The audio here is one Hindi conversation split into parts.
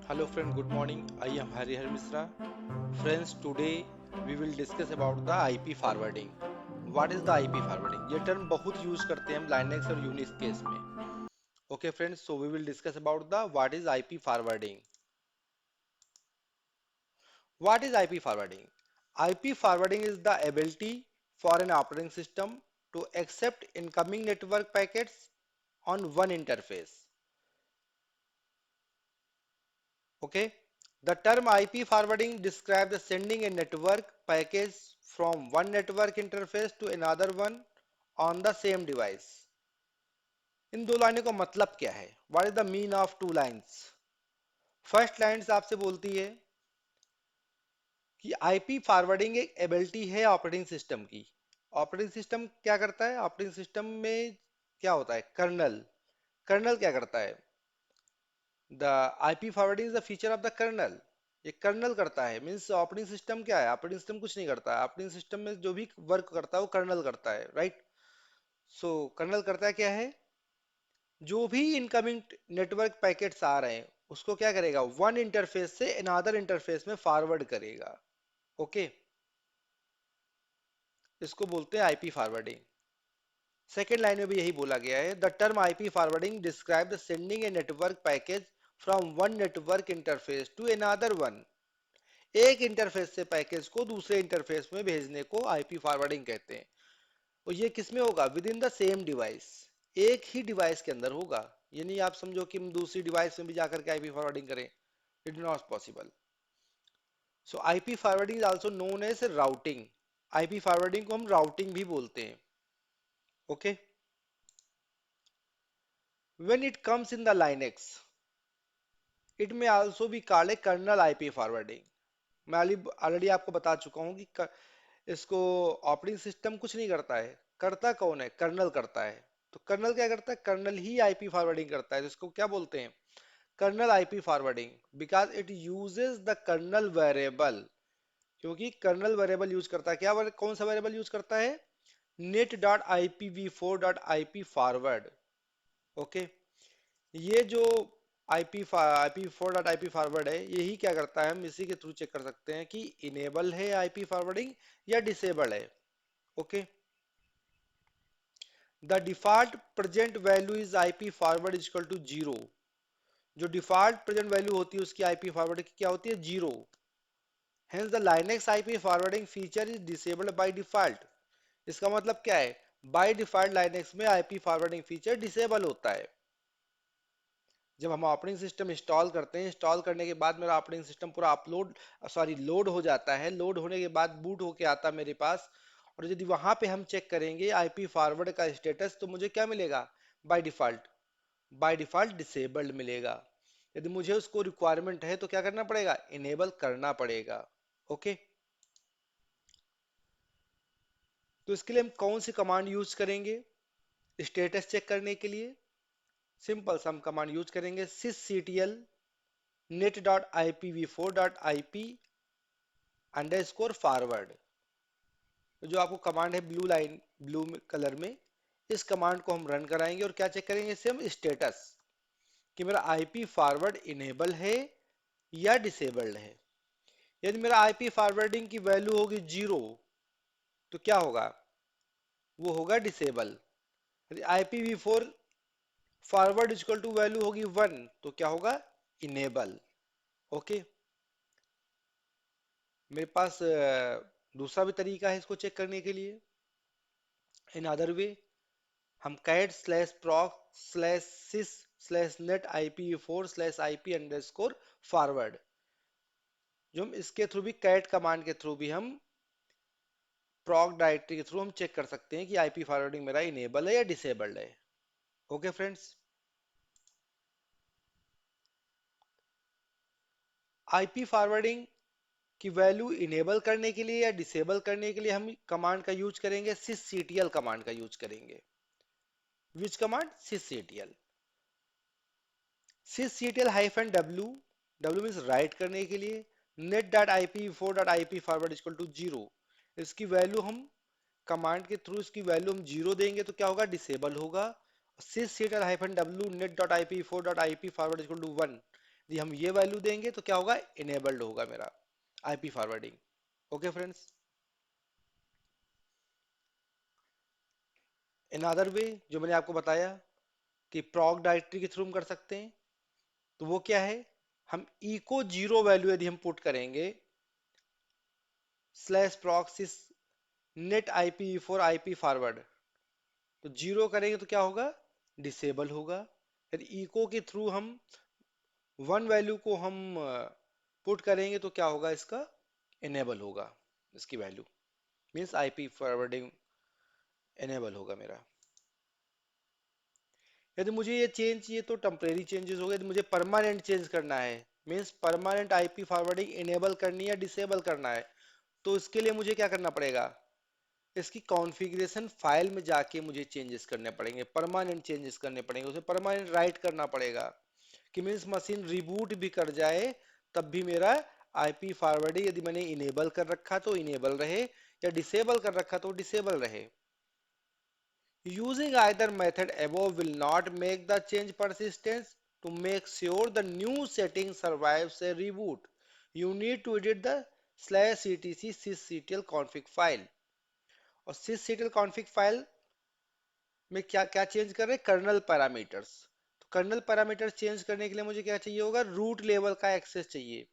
Hello friend, good morning. I am Harihar Misra. Friends, today we will discuss about the IP forwarding. What is the IP forwarding? ये टर्म बहुत यूज करते हैं हम Linux और Unix केस में. Okay friends, so we will discuss about the what is IP forwarding. What is IP forwarding? IP forwarding is the ability for an operating system to accept incoming network packets on one interface. Okay. The term IP forwarding describes the sending a network package from one network interface to another one on the same device. इन दो लाइनों का मतलब क्या है? What is the mean of two lines? First lines आपसे बोलती है कि आईपी फॉरवर्डिंग एक एबिलिटी है ऑपरेटिंग सिस्टम की. ऑपरेटिंग सिस्टम क्या करता है? ऑपरेटिंग सिस्टम में क्या होता है? कर्नल. कर्नल क्या करता है? The IP forwarding is the feature of the kernel. ये कर्नल करता है. मींस ऑपरेटिंग सिस्टम क्या है? ऑपरेटिंग सिस्टम कुछ नहीं करता है. ऑपरेटिंग सिस्टम में जो भी वर्क करता है वो कर्नल करता है, राइट? सो कर्नल करता है क्या है? जो भी इनकमिंग नेटवर्क पैकेट्स आ रहे हैं उसको क्या करेगा? वन इंटरफेस से अनदर इंटरफेस में फॉरवर्ड करेगा. ओके, इसको बोलते हैं आईपी फॉरवर्डिंग. सेकेंड लाइन में भी यही बोला गया है. The term IP forwarding describe the sending a network package from one network interface to another one. एक इंटरफेस से पैकेज को दूसरे इंटरफेस में भेजने को आईपी फॉरवर्डिंग कहते हैं. और ये किस में होगा? With in the same device. एक ही डिवाइस के अंदर होगा. ये नहीं आप समझो कि हम दूसरी डिवाइस में भी जाकर के आईपी फॉरवर्डिंग करें. It is not possible. So IP forwarding is also known as routing. IP forwarding को हम राउटिंग भी बोलते हैं. Okay. When it comes in the Linux it may also be called a kernel IP forwarding. मैं ऑलरेडी आपको बता चुका हूं कि इसको ऑपरेटिंग सिस्टम कुछ नहीं करता है. करता कौन है? कर्नल करता है. तो कर्नल क्या करता है? कर्नल ही आईपी फॉरवर्डिंग करता है. जिसको क्या बोलते हैं? Kernel IP forwarding. Because it uses the kernel variable. क्योंकि कर्नल वेरिएबल यूज करता है. क्या कौन सा वेरिएबल यूज करता है? Net dot I P v four dot I P forward. Okay. ये जो IP four dot IP forward है, यही क्या करता है? हम इसी के थ्रू चेक कर सकते हैं कि इनेबल है आईपी फॉरवर्डिंग या डिसेबल है. Okay. The default present value is IP forward is equal to zero. जो डिफॉल्ट प्रेजेंट वैल्यू होती है उसकी आईपी फॉरवर्ड की क्या होती है? Zero. Hence the Linux IP forwarding feature is disabled by default. इसका मतलब क्या है? बाय डिफॉल्ट लाइनेक्स में आईपी फॉरवर्डिंग फीचर डिसेबल होता है. जब हम ऑपरेटिंग सिस्टम इंस्टॉल करते हैं, इंस्टॉल करने के बाद मेरा ऑपरेटिंग सिस्टम पूरा अपलोड सॉरी लोड हो जाता है. लोड होने के बाद बूट होके आता है मेरे पास. और यदि वहां पे हम चेक करेंगे आईपी फॉरवर्ड का स्टेटस, तो मुझे क्या मिलेगा? By default, by default disabled मिलेगा. यदि मुझे उसको रिक्वायरमेंट है तो क्या करना पड़ेगा? इनेबल करना पड़ेगा. ओके. तो इसके लिए हम कौन सी कमांड यूज करेंगे स्टेटस चेक करने के लिए? सिंपल सा हम कमांड यूज करेंगे sysctl net.ipv4.ip अंडरस्कोर फॉरवर्ड. जो आपको कमांड है ब्लू लाइन, ब्लू कलर में, इस कमांड को हम रन कराएंगे और क्या चेक करेंगे? इससे हम स्टेटस कि मेरा आईपी फॉरवर्ड इनेबल है या डिसेबल्ड है. यदि मेरा आईपी फॉरवर्डिंग की वैल्यू होगी जीरो, तो क्या होगा? वो होगा डिसेबल. यदि IPv four forward equal to value होगी वन, तो क्या होगा? इनेबल. ओके. मेरे पास दूसरा भी तरीका है इसको चेक करने के लिए. इन अदर वे, हम cat slash proc slash sys slash net I P four slash I P underscore forward, जो हम इसके थ्रू भी कैट कमांड के थ्रू भी हम प्रॉक डायरेक्टरी के थ्रू हम चेक कर सकते हैं कि आईपी फॉरवर्डिंग मेरा इनेबल है या डिसेबल्ड है. Okay friends. आईपी फॉरवर्डिंग की वैल्यू इनेबल करने के लिए या डिसेबल करने के लिए हम कमांड का यूज करेंगे, sysctl कमांड का यूज करेंगे. Which command? sysctl. sysctl hyphen w, w means write करने के लिए, net dot I P four dot I P forward equal to zero. इसकी वैल्यू हम कमांड के थ्रू इसकी वैल्यू हम जीरो देंगे तो क्या होगा? डिसेबल होगा. sysctl hyphen w net dot I P four dot I P forward equal to one यदि हम ये वैल्यू देंगे तो क्या होगा, इनेबल्ड होगा मेरा आईपी फॉरवर्डिंग। Okay friends. इन अदर वे जो मैंने आपको बताया कि प्रॉक डायरेक्टरी के थ्रू हम कर सकते हैं, तो वो क्या है, हम इको जीरो वैल्यू यदि हम पुट करेंगे slash proc sys net IP four IP forward, तो जीरो करेंगे तो क्या होगा, डिसेबल होगा। यदि इको के थ्रू हम वन वैल्यू को हम पुट करेंगे तो क्या होगा, इसका इनेबल होगा, इसकी value means IP forwarding enable होगा मेरा। यदि मुझे ये चेंज चाहिए तो टेम्परेरी चेंजेस हो गए, यदि मुझे परमानेंट चेंज करना है means permanent IP forwarding enable करनी है, डिसेबल करना है, तो इसके लिए मुझे क्या करना पड़ेगा, इसकी कॉन्फ़िगरेशन फाइल में जाके मुझे चेंजेस करने पड़ेंगे, परमानेंट चेंजेस करने पड़ेंगे, उसे परमानेंट राइट करना पड़ेगा कि मीन्स मशीन रिबूट भी कर जाए तब भी मेरा आईपी फॉरवर्डिंग यदि मैंने इनेबल कर रखा तो इनेबल रहे, या डिसेबल कर रखा तो डिसेबल रहे। Using either method above will not make the change persistent. To make sure the new setting survives a reboot, you need to edit the slash etc sysctl config file। और sysctl config file में क्या क्या चेंज कर रहे हैं, कर्नल पैरामीटर्स। तो कर्नल पैरामीटर्स चेंज करने के लिए मुझे क्या चाहिए होगा, रूट लेवल का एक्सेस चाहिए।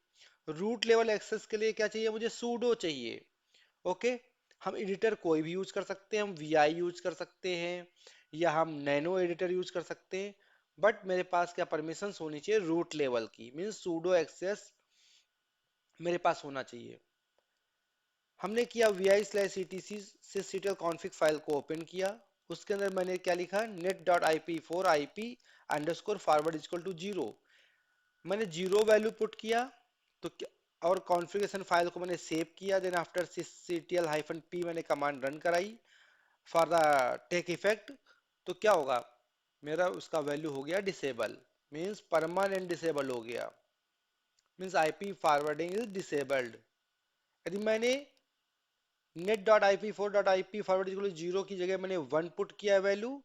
रूट लेवल एक्सेस के लिए क्या चाहिए मुझे, सूडो चाहिए। ओके। हम एडिटर कोई भी यूज कर सकते हैं, हम वीआई यूज कर सकते हैं या हम नैनो एडिटर यूज कर सकते हैं, बट मेरे पास क्या परमिशन होनी चाहिए, रूट लेवल की, मीन्स सूडो एक्सेस मेरे पास होना चाहिए। हमने किया वी आई स्लैश ईटीसी से सीटल कॉन्फ़िग फाइल को ओपन किया, उसके अंदर मैंने क्या लिखा, net dot I P four I P underscore forward equal to zero, मैंने जीरो वैल्यू पुट किया। तो और कॉन्फ़िगरेशन फाइल को मैंने सेव किया, then after ctl hyphen P मैंने कमांड रन कराई फॉर द टेक इफेक्ट, तो क्या होगा, मेरा उसका वैल्यू हो गया डिसेबल, मीन्स परमानेंट डिसेबल हो गया, means IP forwarding is disabled. यदि मैंने net dot I P four dot I P forward zero की जगह मैंने वन पुट किया वैल्यू,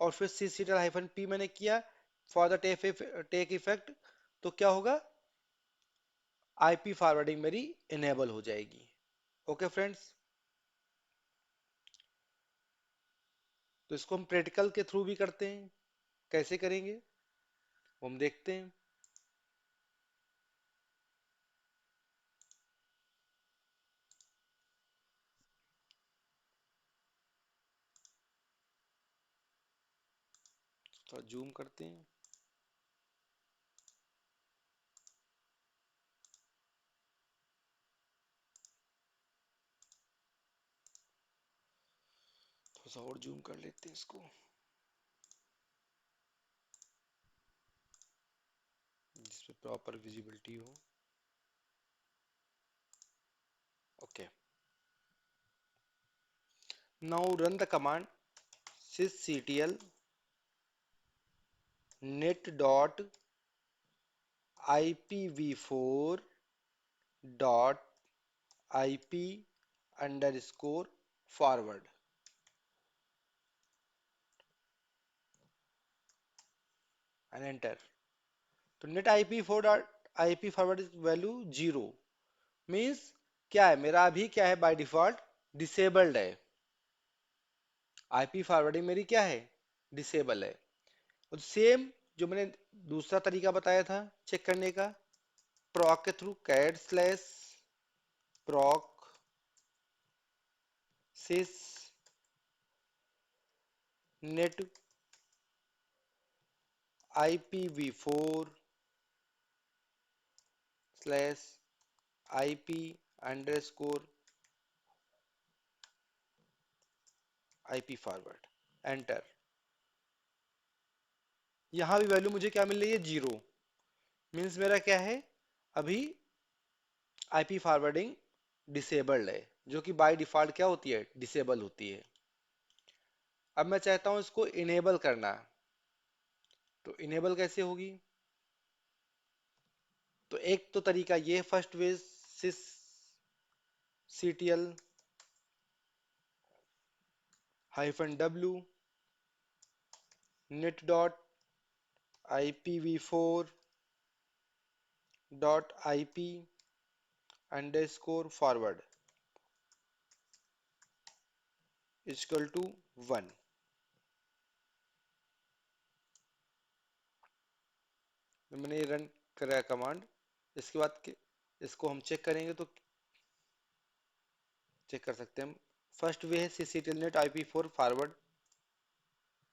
और फिर सी सीटल हाइफन पी मैंने किया फॉर द टेक इफेक्ट, तो क्या होगा, आईपी फॉरवर्डिंग मेरी इनेबल हो जाएगी। Okay friends. तो इसको हम प्रैक्टिकल के थ्रू भी करते हैं, कैसे करेंगे वो हम देखते हैं। थोड़ा जूम करते हैं। थोड़ा सा और जूम कर लेते हैं इसको, जिसपे प्रॉपर विजिबिलिटी हो। Okay, now run the command sysctl net dot ipv4 dot ip underscore forward and enter। तो net I P four dot I P forward value zero, means क्या है मेरा अभी क्या है, बाय डिफॉल्ट डिसेबल्ड है, आईपी फॉरवर्डिंग मेरी क्या है, डिसेबल है। और सेम जो मैंने दूसरा तरीका बताया था चेक करने का, प्रॉक के through cat slash proc sys net I P v four slash I P underscore I P forward, enter. यहां भी वैल्यू मुझे क्या मिल रही है, जीरो, मीन्स मेरा क्या है, अभी आईपी फॉरवर्डिंग डिसेबल्ड है, जो कि बाय डिफॉल्ट क्या होती है, डिसेबल होती है। अब मैं चाहता हूं इसको इनेबल करना, तो इनेबल कैसे होगी, तो एक तो तरीका ये, first way sys ctl hyphen W net dot ipv4 dot I P underscore forward equal to 1। मैंने ये रन कराया कमांड। इसके बाद इसको हम चेक करेंगे तो चेक कर सकते हैं हम। फर्स्ट वे है cctelnet IP4 फॉरवर्ड,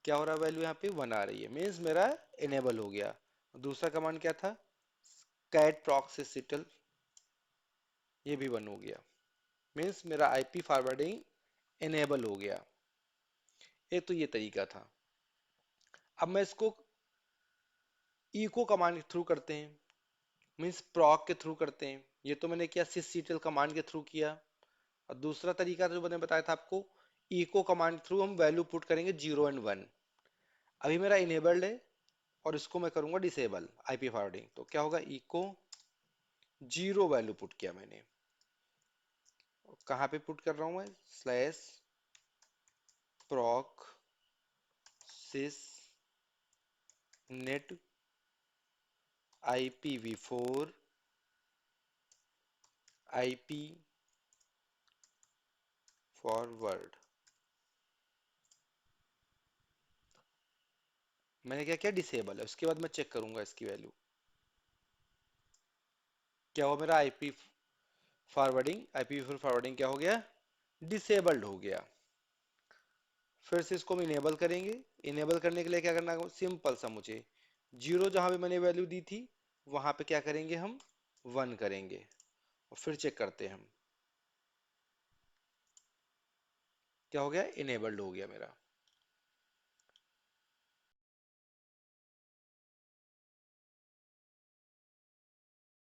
क्या हो रहा है, वैल्यू यहाँ पे 1 आ रही है, मीन्स मेरा इनेबल हो गया। दूसरा कमांड क्या था, कैट प्रॉक्सी सिटल, ये भी 1 हो गया, मीन्स मेरा आईपी फॉरवर्डिंग इनेबल हो गया। एक तो ये तरीका था। अब मैं इसको इको कमांड के थ्रू करते हैं, मीन्स प्रॉक के थ्रू करते हैं। ये तो मैंने किया sysctl कमांड के थ्रू किया। और दूसरा तरीका जो मैंने बताया था आपको, इको कमांड के थ्रू हम वैल्यू पुट करेंगे 0 एंड 1। अभी मेरा इनेबल्ड है और इसको मैं करूंगा डिसेबल आईपी फॉरवर्डिंग, तो क्या होगा, इको 0 वैल्यू पुट किया मैंने। कहाँ पे पुट कर रहा हूँ मैं, slash proc sys net IPv4 IP forward. मैंने क्या किया, डिसेबल है। उसके बाद मैं चेक करूंगा इसकी वैल्यू क्या हुआ, मेरा IP4 फॉरवर्डिंग क्या हो गया, डिसेबल्ड हो गया। फिर से इसको हम इनेबल करेंगे। इनेबल करने के लिए क्या करना है, सिंपल सा, मुझे 0 जहां पे मैंने वैल्यू दी थी वहां पे क्या करेंगे हम, 1 करेंगे। और फिर चेक करते हैं हम, क्या हो गया, इनेबल्ड हो गया मेरा।